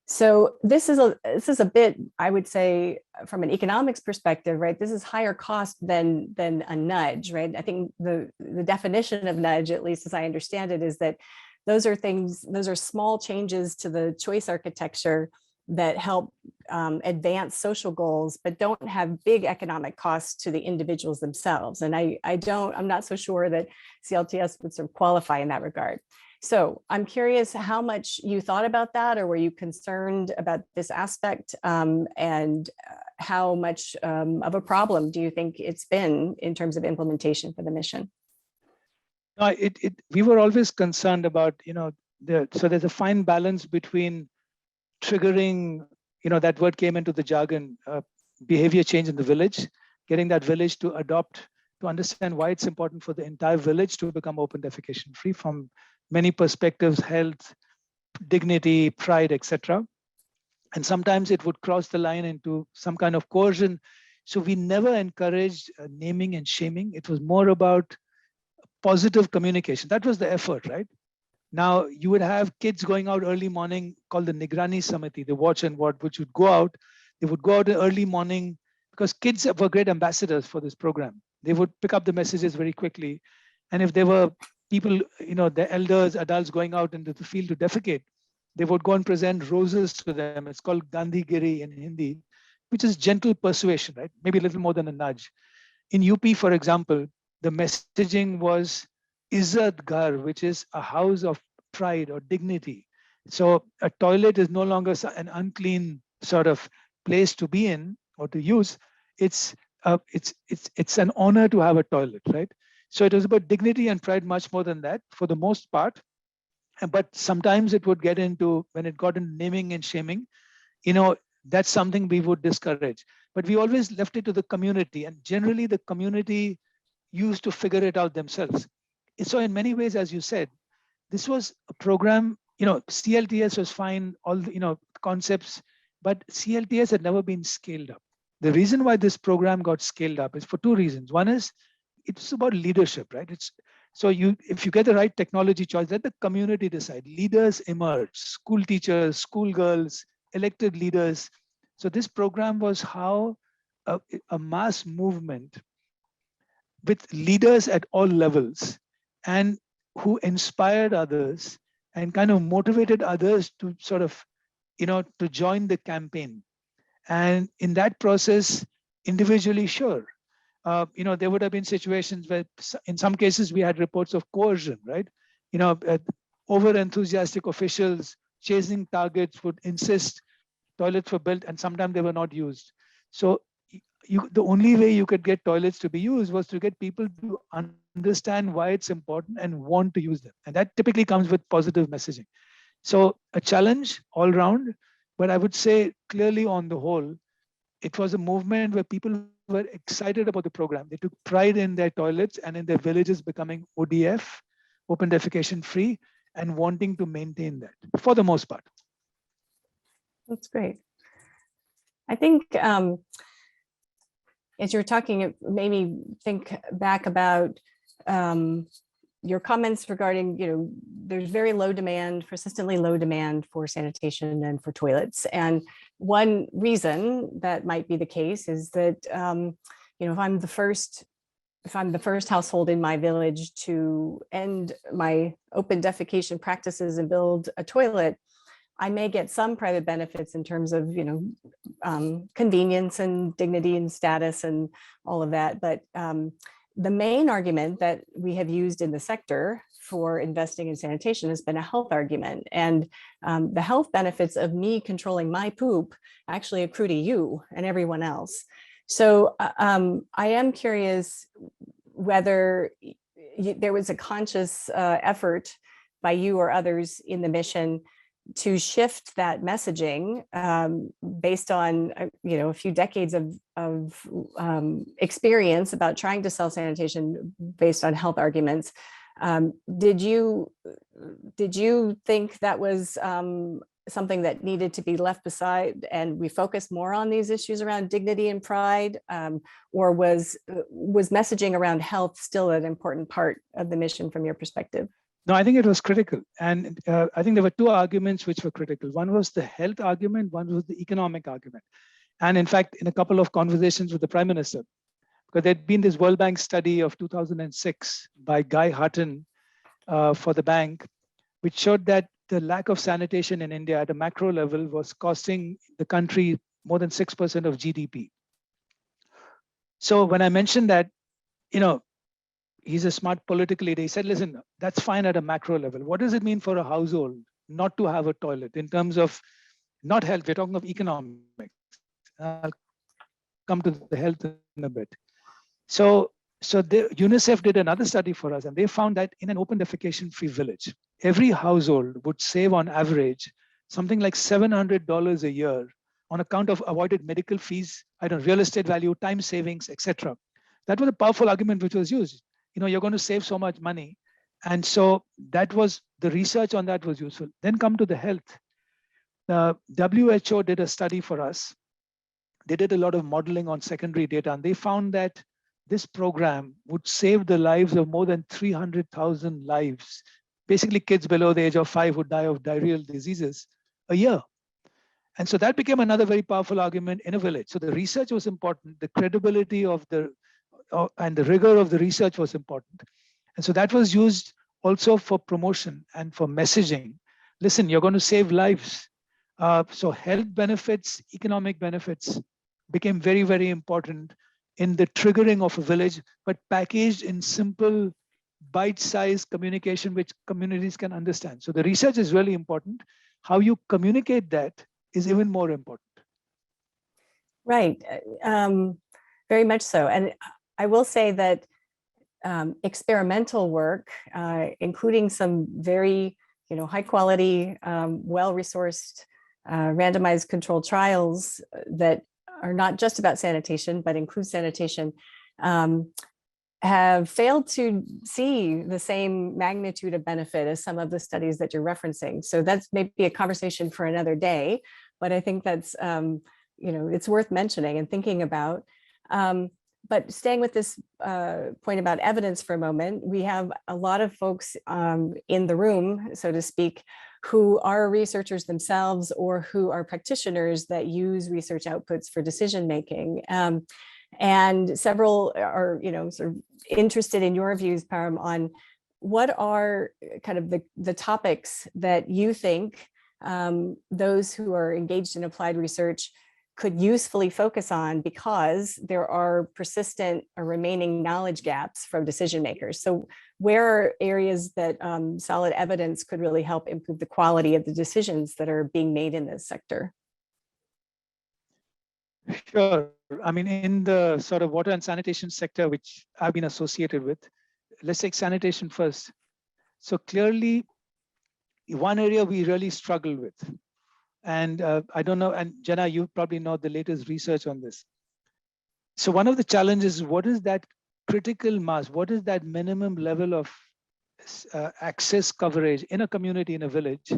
So this is a bit, I would say, from an economics perspective, right? This is higher cost than a nudge, right? I think the definition of nudge, at least as I understand it, is that those are small changes to the choice architecture that help advance social goals, but don't have big economic costs to the individuals themselves. And I'm not so sure that CLTS would sort of qualify in that regard. So I'm curious how much you thought about that, or were you concerned about this aspect, and how much of a problem do you think it's been in terms of implementation for the mission? We were always concerned about, so there's a fine balance between triggering, that word came into the jargon, behavior change in the village, getting that village to adopt, to understand why it's important for the entire village to become open defecation free from many perspectives, health, dignity, pride, etc. And sometimes it would cross the line into some kind of coercion. So we never encouraged naming and shaming. It was more about positive communication. That was the effort, right? Now, you would have kids going out early morning called the Nigrani Samiti, the watch and ward, which would go out. They would go out early morning because kids were great ambassadors for this program. They would pick up the messages very quickly. And if there were people, the elders, adults going out into the field to defecate, they would go and present roses to them. It's called Gandhi Giri in Hindi, which is gentle persuasion, right? Maybe a little more than a nudge. In UP, for example, the messaging was Izzat Ghar, which is a house of pride or dignity. So a toilet is no longer an unclean sort of place to be in or to use. It's an honor to have a toilet, right? So it was about dignity and pride much more than that for the most part. But sometimes it would get into, when it got into naming and shaming, that's something we would discourage. But we always left it to the community, and generally the community used to figure it out themselves. So in many ways, as you said, this was a program, CLTS was fine, all the, concepts, but CLTS had never been scaled up. The reason why this program got scaled up is for two reasons. One is it's about leadership, right? If you get the right technology choice, let the community decide. Leaders emerge, school teachers, school girls, elected leaders. So this program was how a mass movement with leaders at all levels and who inspired others and kind of motivated others to sort of, to join the campaign. And in that process, individually, sure, there would have been situations where in some cases we had reports of coercion, right? Over enthusiastic officials chasing targets would insist toilets were built and sometimes they were not used. So the only way you could get toilets to be used was to get people to understand why it's important and want to use them. And that typically comes with positive messaging. So a challenge all around, but I would say clearly on the whole, it was a movement where people were excited about the program. They took pride in their toilets and in their villages becoming ODF, open defecation free, and wanting to maintain that for the most part. That's great. I think as you're talking, it made me think back about your comments regarding, there's very low demand, persistently low demand for sanitation and for toilets. And one reason that might be the case is that, if I'm the first household in my village to end my open defecation practices and build a toilet, I may get some private benefits in terms of, convenience and dignity and status and all of that. But the main argument that we have used in the sector for investing in sanitation has been a health argument. And the health benefits of me controlling my poop actually accrue to you and everyone else. So I am curious whether there was a conscious effort by you or others in the mission to shift that messaging based on a few decades of experience about trying to sell sanitation based on health arguments. Did you think that was something that needed to be left beside and we focus more on these issues around dignity and pride, or was messaging around health still an important part of the mission from your perspective? No, I think it was critical. And I think there were two arguments which were critical. One was the health argument, one was the economic argument. And in fact, in a couple of conversations with the Prime Minister, because there'd been this World Bank study of 2006 by Guy Hutton for the bank, which showed that the lack of sanitation in India at a macro level was costing the country more than 6% of GDP. So when I mentioned that, he's a smart political leader. He said, listen, that's fine at a macro level. What does it mean for a household not to have a toilet in terms of not health? We're talking of economics. I'll come to the health in a bit. So UNICEF did another study for us, and they found that in an open defecation free village, every household would save on average something like $700 a year on account of avoided medical fees, real estate value, time savings, etc. That was a powerful argument which was used. You're going to save so much money. And so that was, the research on that was useful. Then come to the health. The WHO did a study for us. They did a lot of modeling on secondary data, and they found that this program would save the lives of more than 300,000 lives, basically kids below the age of 5 who die of diarrheal diseases a year. And so that became another very powerful argument in a village. So the research was important, the credibility of and the rigor of the research was important. And so that was used also for promotion and for messaging. Listen, you're going to save lives. So health benefits, economic benefits became very, very important in the triggering of a village, but packaged in simple, bite-sized communication which communities can understand. So the research is really important. How you communicate that is even more important. Right, very much so. And I will say that experimental work, including some very, high quality, well-resourced randomized controlled trials that are not just about sanitation, but include sanitation, have failed to see the same magnitude of benefit as some of the studies that you're referencing. So that's maybe a conversation for another day, but I think that's, it's worth mentioning and thinking about. But staying with this point about evidence for a moment, we have a lot of folks in the room, so to speak, who are researchers themselves or who are practitioners that use research outputs for decision making. And several are, sort of interested in your views, Param, on what are kind of the topics that you think those who are engaged in applied research could usefully focus on, because there are persistent or remaining knowledge gaps from decision makers. So where are areas that solid evidence could really help improve the quality of the decisions that are being made in this sector? Sure. I mean, in the sort of water and sanitation sector, which I've been associated with, let's take sanitation first. So clearly, one area we really struggle with, and I don't know, and Jenna, you probably know the latest research on this. So one of the challenges is, what is that critical mass? What is that minimum level of access coverage in a community, in a village,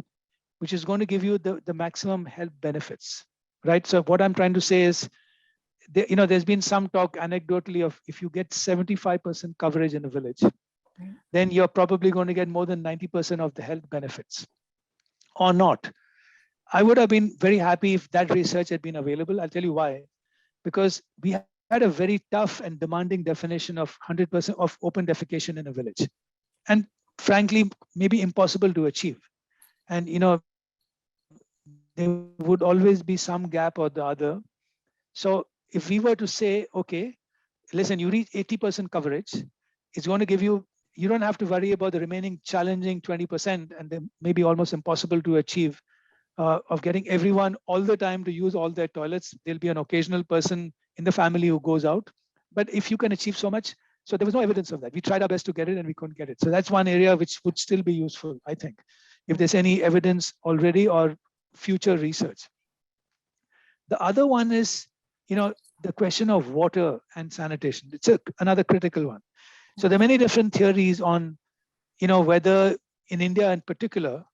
which is going to give you the maximum health benefits, right? So what I'm trying to say is, there's been some talk anecdotally of, if you get 75% coverage in a village, then you're probably going to get more than 90% of the health benefits, or not. I would have been very happy if that research had been available. I'll tell you why. Because we had a very tough and demanding definition of 100% of open defecation in a village. And frankly, maybe impossible to achieve. And, there would always be some gap or the other. So if we were to say, okay, listen, you reach 80% coverage, it's going to give you, you don't have to worry about the remaining challenging 20%, and they may be almost impossible to achieve, of getting everyone all the time to use all their toilets. There'll be an occasional person in the family who goes out. But if you can achieve so much, so there was no evidence of that. We tried our best to get it and we couldn't get it. So that's one area which would still be useful, I think, if there's any evidence already or future research. The other one is, the question of water and sanitation. It's another critical one. So there are many different theories on, whether in India in particular,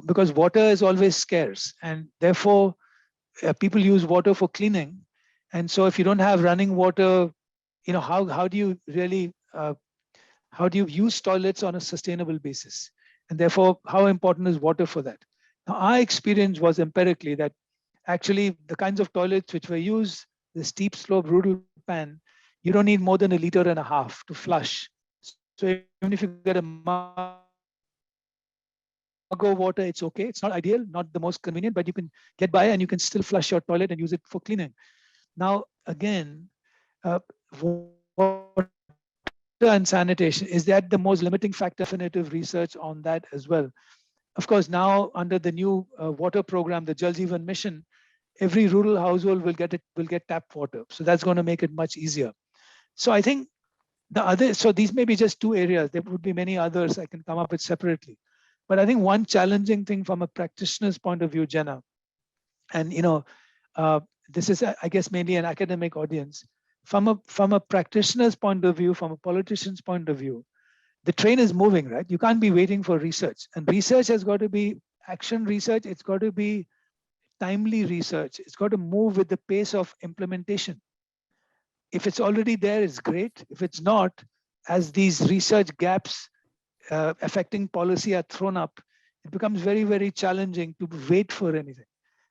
because water is always scarce, and therefore people use water for cleaning. And so if you don't have running water, how do you really, how do you use toilets on a sustainable basis? And therefore, how important is water for that? Now, our experience was empirically that actually the kinds of toilets which were used, the steep slope rural pan, you don't need more than 1.5 liters to flush. So even if you get a mug of water, it's okay. It's not ideal, not the most convenient, but you can get by and you can still flush your toilet and use it for cleaning. Now, again, water and sanitation, is that the most limiting factor? Definitive research on that as well. Of course, now under the new water program, the Jal Jeevan Mission, every rural household will get tap water. So that's going to make it much easier. So I think so these may be just two areas. There would be many others I can come up with separately. But I think one challenging thing from a practitioner's point of view, Jenna, and this is, I guess, mainly an academic audience. From a practitioner's point of view, from a politician's point of view, the train is moving, right? You can't be waiting for research. And research has got to be action research. It's got to be timely research. It's got to move with the pace of implementation. If it's already there, it's great. If it's not, as these research gaps affecting policy are thrown up, it becomes very, very challenging to wait for anything.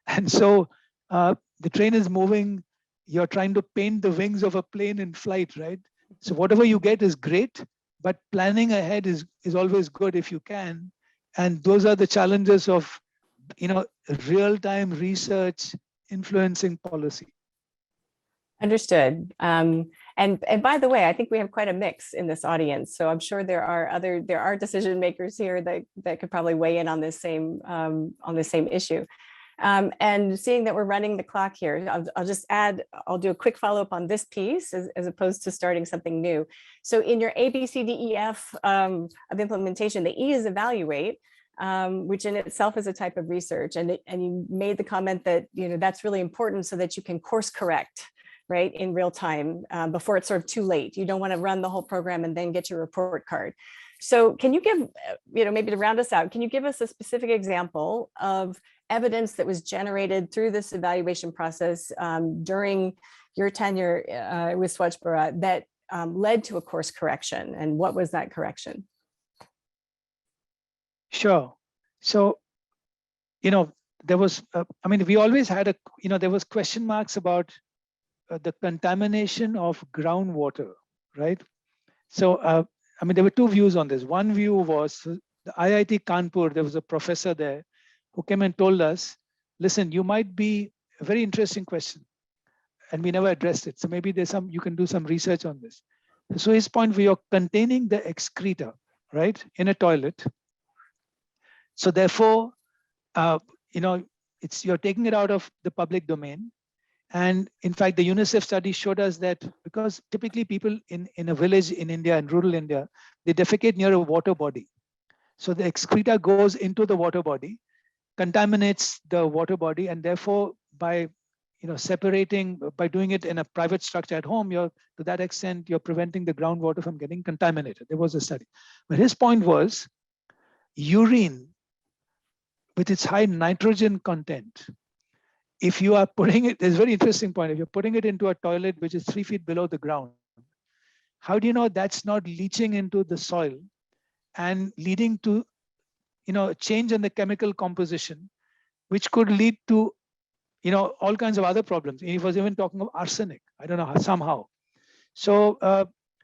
And so the train is moving. You're trying to paint the wings of a plane in flight, right? So whatever you get is great, but planning ahead is always good if you can. And those are the challenges of, real-time research influencing policy. Understood. And by the way, I think we have quite a mix in this audience. So I'm sure there are decision makers here that could probably weigh in on this same issue. And seeing that we're running the clock here, I'll just add, I'll do a quick follow-up on this piece as opposed to starting something new. So in your ABCDEF of implementation, the E is evaluate. which in itself is a type of research. And you made the comment that, that's really important so that you can course correct, right, in real time before it's sort of too late. You don't want to run the whole program and then get your report card. So can you give, maybe to round us out, can you give us a specific example of evidence that was generated through this evaluation process during your tenure with Swachh Bharat that led to a course correction, and what was that correction? Sure. So, there was, we always had there was question marks about the contamination of groundwater, right? So, there were two views on this. One view was the IIT Kanpur, there was a professor there who came and told us, listen, you might be a very interesting question, and we never addressed it. So maybe you can do some research on this. So his point, we are containing the excreta, right, in a toilet. So therefore, you're taking it out of the public domain. And in fact, the UNICEF study showed us that because typically people in a village in India, in rural India, they defecate near a water body. So the excreta goes into the water body, contaminates the water body, and therefore by separating, by doing it in a private structure at home, to that extent, you're preventing the groundwater from getting contaminated. There was a study. But his point was urine, with its high nitrogen content, if you are putting it, there's a very interesting point, if you're putting it into a toilet which is 3 feet below the ground, how do you know that's not leaching into the soil and leading to a change in the chemical composition, which could lead to all kinds of other problems. He was even talking of arsenic, I don't know how, somehow. So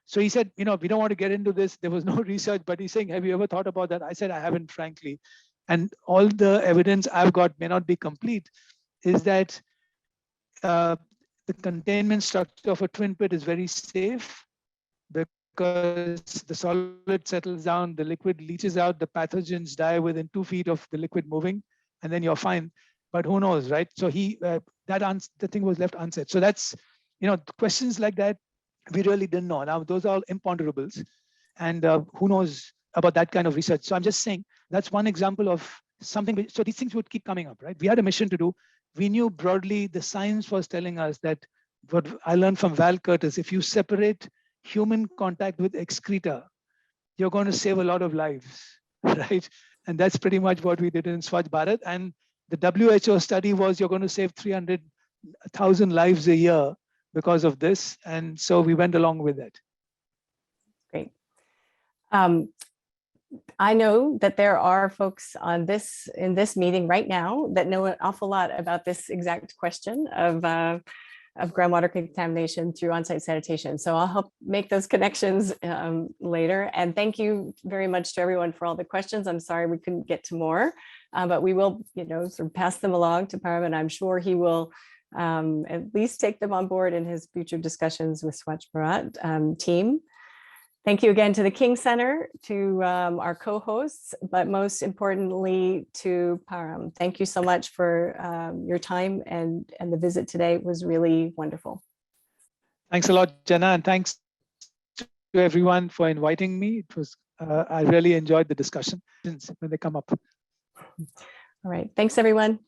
so he said, we don't want to get into this. There was no research, but he's saying, have you ever thought about that? I said, I haven't, frankly. And all the evidence I've got may not be complete, is that the containment structure of a twin pit is very safe because the solid settles down, the liquid leaches out, the pathogens die within 2 feet of the liquid moving, and then you're fine. But who knows, right? So the thing was left unsaid. So that's, questions like that, we really didn't know. Now, those are all imponderables. And who knows about that kind of research. So I'm just saying that's one example of something. So these things would keep coming up, right? We had a mission to do. We knew broadly, the science was telling us that what I learned from Val Curtis, if you separate human contact with excreta, you're going to save a lot of lives, right? And that's pretty much what we did in Swachh Bharat. And the WHO study was you're going to save 300,000 lives a year because of this. And so we went along with it. Great. I know that there are folks in this meeting right now that know an awful lot about this exact question of groundwater contamination through on-site sanitation. So I'll help make those connections later. And thank you very much to everyone for all the questions. I'm sorry we couldn't get to more, but we will, sort of pass them along to Param, and I'm sure he will at least take them on board in his future discussions with Swachh Bharat team. Thank you again to the King Center, to our co-hosts, but most importantly to Param. Thank you so much for your time, and the visit today was really wonderful. Thanks a lot, Jenna, and thanks to everyone for inviting me. It was I really enjoyed the discussion when they come up. All right, thanks everyone.